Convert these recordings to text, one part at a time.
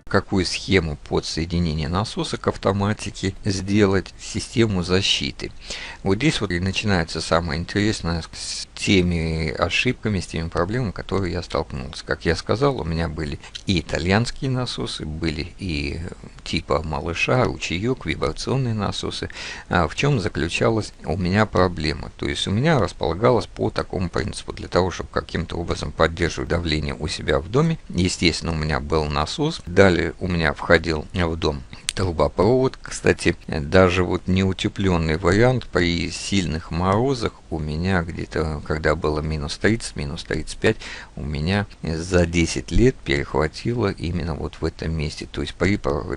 какую схему подсоединения насоса к автоматике сделать, систему защиты. Вот здесь вот и начинается самое интересное с теми ошибками, с теми проблемами, которые я столкнулся. Как я сказал, у меня были и итальянские насосы, были и типа малыша, ручеек, вибрационные насосы. В чем заключалась у меня проблема? То есть у меня располагалось по такому принципу. Для того, чтобы каким-то образом поддерживать давление у себя в доме, естественно, у меня был насос. Далее у меня входил в дом трубопровод. Кстати, даже вот неутепленный вариант при сильных морозах у меня где-то, когда было минус 30, минус 35, у меня за 10 лет перехватило именно вот в этом месте. То есть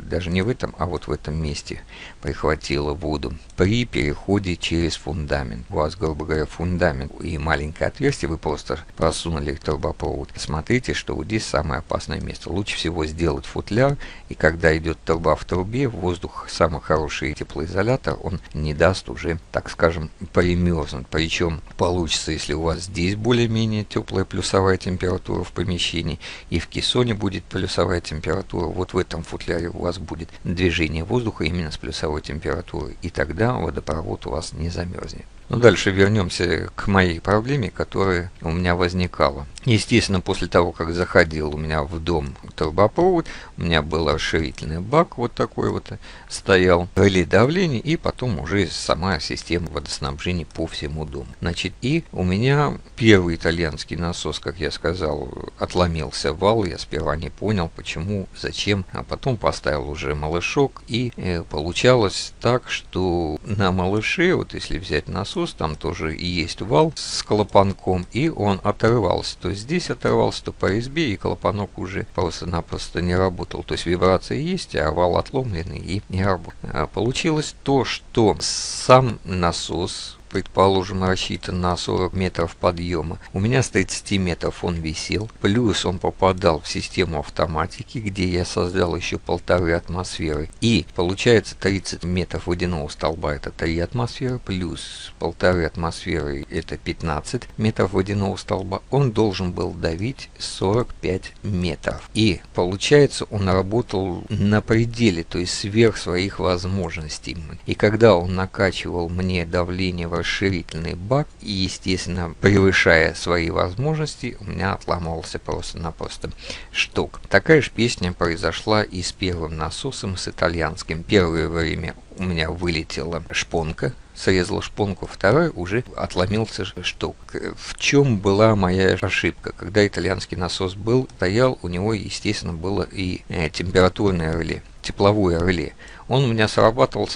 даже не в этом, а вот в этом месте прихватило воду при переходе через фундамент. У вас, грубо говоря, фундамент и маленькое отверстие, вы просто просунули трубопровод. Смотрите, что вот здесь самое опасное место. Лучше всего сделать футляр, и когда идет труба в трубе, воздух, самый хороший теплоизолятор, он не даст уже, так скажем, примерзнуть. Причем получится, если у вас здесь более-менее теплая плюсовая температура в помещении, и в кессоне будет плюсовая температура, вот в этом футляре у вас будет движение воздуха именно с плюсовой температурой, и тогда водопровод у вас не замерзнет. Ну, дальше вернемся к моей проблеме, которая у меня возникала. Естественно, после того, как заходил у меня в дом трубопровод, у меня был расширительный бак вот такой вот стоял, реле давления, и потом уже сама система водоснабжения по всему дому. Значит, и у меня первый итальянский насос, как я сказал, отломился вал. Я сперва не понял, почему, зачем, а потом поставил уже малышок, и получалось так, что на малыше, вот если взять насос, там тоже есть вал с клапанком, и он отрывался. То есть здесь отрывался, то по резьбе, и клапанок уже просто-напросто не работал. То есть вибрация есть, а вал отломленный и не работал. Получилось то, что сам насос, предположим, рассчитан на 40 метров подъема. У меня с 30 метров он висел. Плюс он попадал в систему автоматики, где я создал еще 1,5 атмосферы. И получается 30 метров водяного столба это 3 атмосферы. Плюс 1,5 атмосферы это 15 метров водяного столба. Он должен был давить 45 метров. И получается он работал на пределе, то есть сверх своих возможностей. И когда он накачивал мне давление в расширительный бак, и, естественно, превышая свои возможности, у меня отломался просто-напросто шток. Такая же песня произошла и с первым насосом, с итальянским. Первое время у меня вылетела шпонка, срезала шпонку, второй уже отломился шток. В чем была моя ошибка? Когда итальянский насос стоял, у него, естественно, было и температурное реле, тепловое реле. Он у меня срабатывал.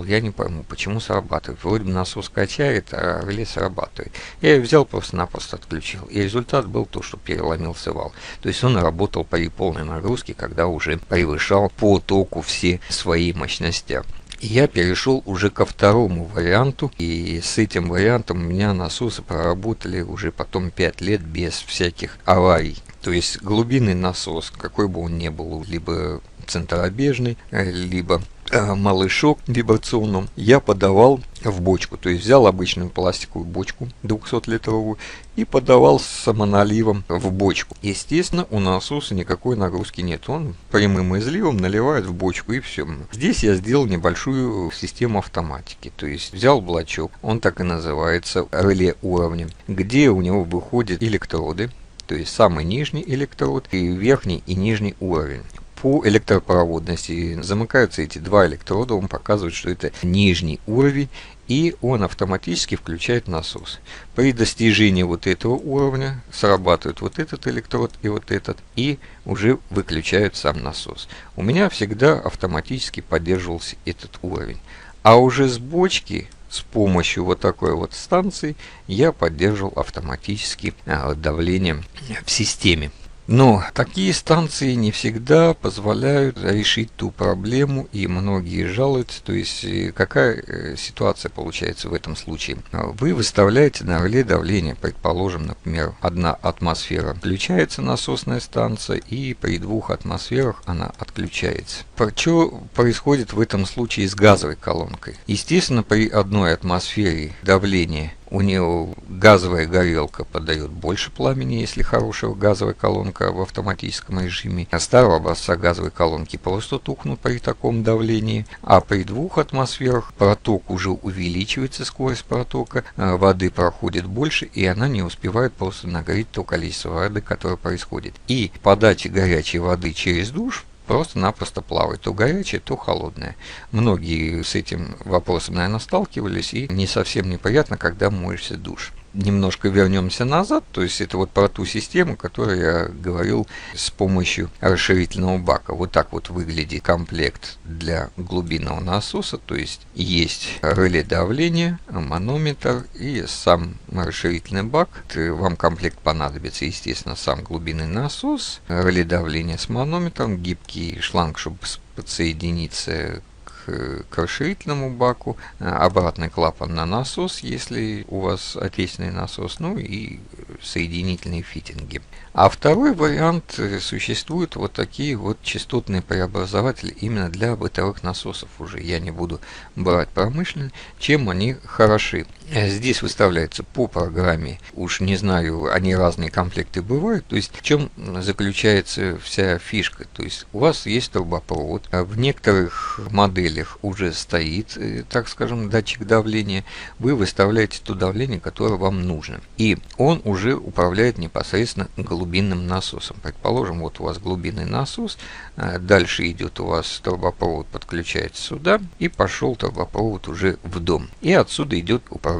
Я не пойму, почему срабатывает. Вроде бы насос качает, а реле срабатывает. Я ее взял, просто-напросто отключил. И результат был то, что переломился вал. То есть он работал при полной нагрузке, когда уже превышал по току все свои мощности. Я перешел уже ко второму варианту, и с этим вариантом у меня насосы проработали уже потом 5 лет без всяких аварий. То есть глубинный насос, какой бы он ни был, либо центробежный, либо малышок вибрационным, я подавал в бочку. То есть взял обычную пластиковую бочку 200-литровую и подавал с самоналивом в бочку. Естественно, у насоса никакой нагрузки нет. Он прямым изливом наливает в бочку, и все. Здесь я сделал небольшую систему автоматики. То есть взял блочок, он так и называется, реле уровня, где у него выходят электроды. То есть самый нижний электрод и верхний и нижний уровень. По электропроводности замыкаются эти два электрода, он показывает, что это нижний уровень, и он автоматически включает насос. При достижении вот этого уровня срабатывает вот этот электрод и вот этот, и уже выключают сам насос. У меня всегда автоматически поддерживался этот уровень. А уже с бочки, с помощью вот такой вот станции, я поддерживал автоматически давление в системе. Но такие станции не всегда позволяют решить ту проблему, и многие жалуются. То есть какая ситуация получается в этом случае? Вы выставляете на реле давление, предположим, например, 1 атмосфера. Включается насосная станция, и при 2 атмосферах она отключается. Что происходит в этом случае с газовой колонкой? Естественно, при 1 атмосфере давление у нее газовая горелка подает больше пламени, если хорошая газовая колонка в автоматическом режиме. Старого образца газовой колонки просто тухнут при таком давлении, а при 2 атмосферах проток уже увеличивается, скорость протока, воды проходит больше, и она не успевает просто нагреть то количество воды, которое происходит. И подача горячей воды через душ просто-напросто плавает, то горячее, то холодное. Многие с этим вопросом, наверное, сталкивались, и не совсем неприятно, когда моешься душ. Немножко вернемся назад, то есть это вот про ту систему, которую я говорил с помощью расширительного бака. Вот так вот выглядит комплект для глубинного насоса, то есть реле давления, манометр и сам расширительный бак. Вам комплект понадобится, естественно, сам глубинный насос, реле давления с манометром, гибкий шланг, чтобы подсоединиться к расширительному баку, обратный клапан на насос, если у вас отечественный насос, ну и соединительные фитинги. А второй вариант, существуют вот такие вот частотные преобразователи именно для бытовых насосов уже. Я не буду брать промышленные. Чем они хороши? Здесь выставляется по программе, уж не знаю, они разные комплекты бывают, то есть в чем заключается вся фишка. То есть у вас есть трубопровод, в некоторых моделях уже стоит, так скажем, датчик давления, вы выставляете то давление, которое вам нужно, и он уже управляет непосредственно глубинным насосом. Предположим, вот у вас глубинный насос, дальше идет у вас трубопровод, подключается сюда, и пошел трубопровод уже в дом, и отсюда идет управление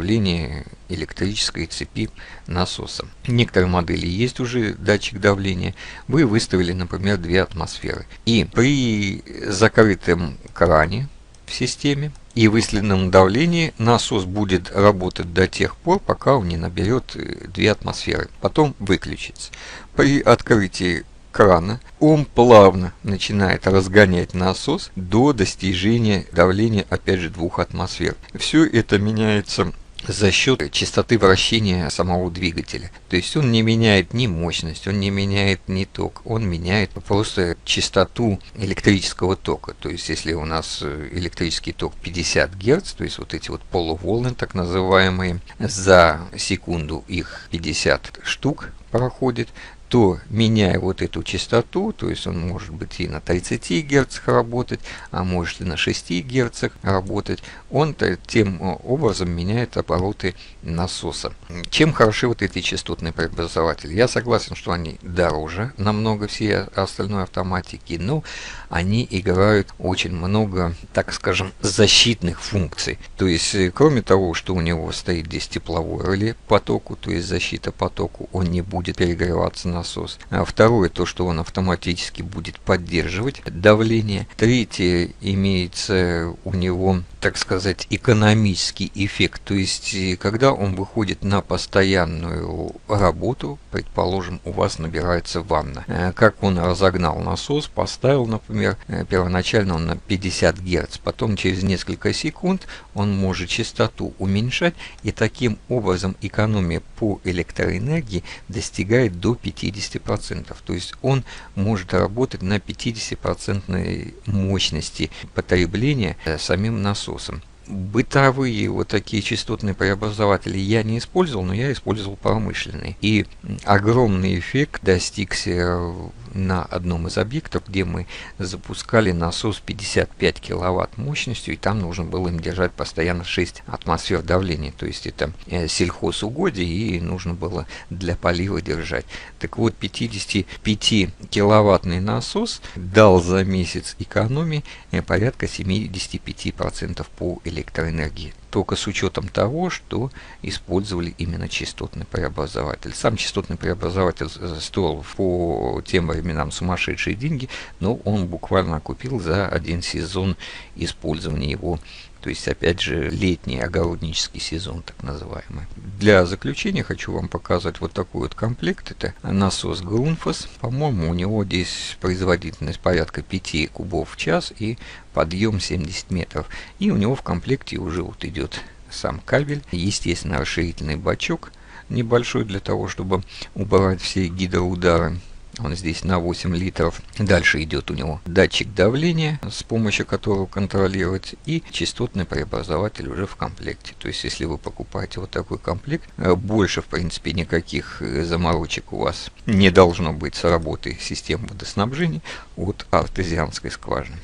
электрической цепи насоса. Некоторые модели есть уже датчик давления. Вы выставили, например, 2 атмосферы. И при закрытом кране в системе и выставленном давлении насос будет работать до тех пор, пока он не наберет 2 атмосферы. Потом выключится. При открытии крана он плавно начинает разгонять насос до достижения давления, опять же, 2 атмосфер. Все это меняется за счет частоты вращения самого двигателя. То есть он не меняет ни мощность, он не меняет ни ток, он меняет просто частоту электрического тока. То есть если у нас электрический ток 50 Гц, то есть вот эти вот полуволны так называемые, за секунду их 50 штук проходит, то, меняя вот эту частоту, то есть он может быть и на 30 Гц работать, а может и на 6 Гц работать, он тем образом меняет обороты насоса. Чем хороши вот эти частотные преобразователи? Я согласен, что они дороже намного всей остальной автоматики, но они играют очень много, так скажем, защитных функций. То есть, кроме того, что у него стоит здесь тепловое реле потоку, то есть защита потоку, он не будет перегреваться насос. А второе, то, что он автоматически будет поддерживать давление. Третье, имеется у него, так сказать, экономический эффект. То есть, когда он выходит на постоянную работу, предположим, у вас набирается ванна. Как он разогнал насос, поставил, например, первоначально он на 50 Гц, потом через несколько секунд он может частоту уменьшать, и таким образом экономия по электроэнергии достигает до 50%. То есть он может работать на 50% мощности потребления самим насосом. Бытовые вот такие частотные преобразователи я не использовал, но я использовал промышленные. И огромный эффект достигся на одном из объектов, где мы запускали насос 55 киловатт мощностью, и там нужно было им держать постоянно 6 атмосфер давления. То есть это сельхозугодие, и нужно было для полива держать. Так вот, 55 киловаттный насос дал за месяц экономии порядка 75% по электроэнергии. Только с учетом того, что использовали именно частотный преобразователь. Сам частотный преобразователь стоил по тем временам сумасшедшие деньги, но он буквально окупил за один сезон использования его. То есть, опять же, летний огороднический сезон, так называемый. Для заключения хочу вам показать вот такой вот комплект. Это насос Grundfos. По-моему, у него здесь производительность порядка 5 кубов в час и подъем 70 метров. И у него в комплекте уже вот идет сам кабель. Естественно, расширительный бачок небольшой для того, чтобы убрать все гидроудары. Он здесь на 8 литров. Дальше идет у него датчик давления, с помощью которого контролировать, и частотный преобразователь уже в комплекте. То есть, если вы покупаете вот такой комплект, больше, в принципе, никаких заморочек у вас не должно быть с работой системы водоснабжения от артезианской скважины.